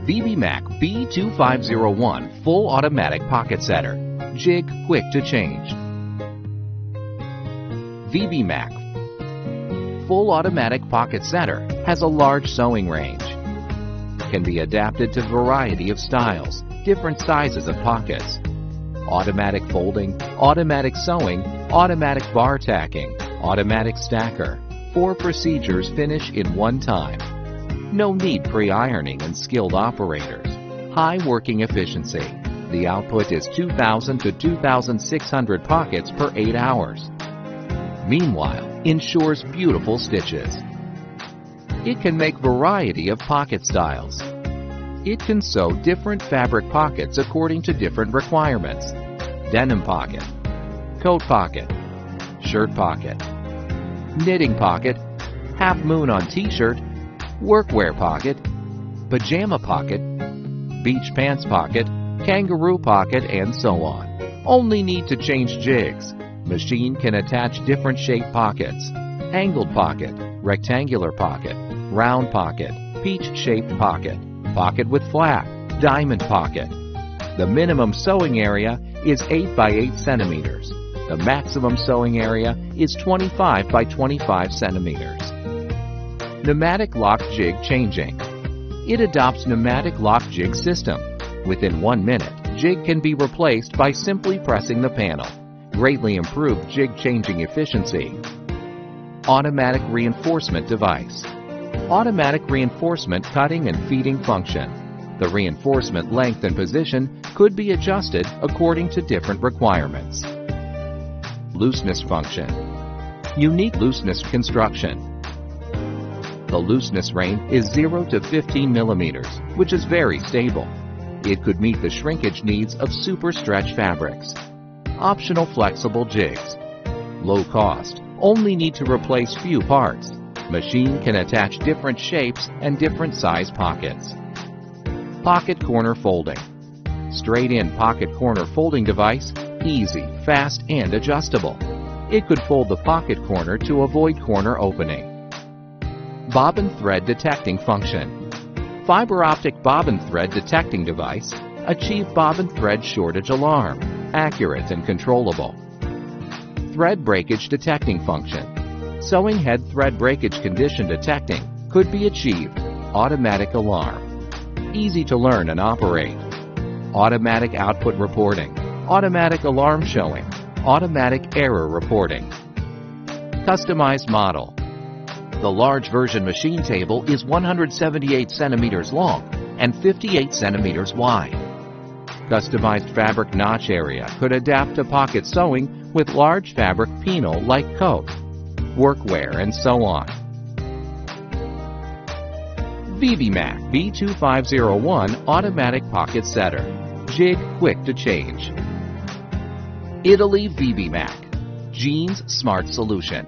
Vibemac B2501 Full Automatic Pocket Setter. Jig quick to change. Vibemac Full Automatic Pocket Setter has a large sewing range. Can be adapted to a variety of styles, different sizes of pockets. Automatic folding, automatic sewing, automatic bar tacking, automatic stacker. 4 procedures finish in one time. No need pre-ironing and skilled operators. High working efficiency. The output is 2,000 to 2,600 pockets per 8 hours. Meanwhile, ensures beautiful stitches. It can make variety of pocket styles. It can sew different fabric pockets according to different requirements. Denim pocket, coat pocket, shirt pocket, knitting pocket, half moon on t-shirt, workwear pocket, pajama pocket, beach pants pocket, kangaroo pocket, and so on. Only need to change jigs. Machine can attach different shaped pockets. Angled pocket, rectangular pocket, round pocket, peach-shaped pocket, pocket with flap, diamond pocket. The minimum sewing area is 8 by 8 centimeters. The maximum sewing area is 25 by 25 centimeters. Pneumatic lock jig changing. It adopts pneumatic lock jig system. Within 1 minute, jig can be replaced by simply pressing the panel. Greatly improved jig changing efficiency. Automatic reinforcement device. Automatic reinforcement cutting and feeding function. The reinforcement length and position could be adjusted according to different requirements. Looseness function. Unique looseness construction. The looseness range is 0 to 15 millimeters, which is very stable. It could meet the shrinkage needs of super stretch fabrics. Optional flexible jigs. Low cost. Only need to replace few parts. Machine can attach different shapes and different size pockets. Pocket corner folding. Straight-in pocket corner folding device. Easy, fast, and adjustable. It could fold the pocket corner to avoid corner opening. Bobbin thread detecting function. Fiber optic bobbin thread detecting device. Achieve bobbin thread shortage alarm. Accurate and controllable. Thread breakage detecting function. Sewing head thread breakage condition detecting could be achieved. Automatic alarm. Easy to learn and operate. Automatic output reporting. Automatic alarm showing. Automatic error reporting. Customized model. The large version machine table is 178 centimeters long and 58 centimeters wide. Customized fabric notch area could adapt to pocket sewing with large fabric penal like coat, workwear, and so on. Vibemac B2501 Automatic Pocket Setter. Jig quick to change. Italy Vibemac. Jeans Smart Solution.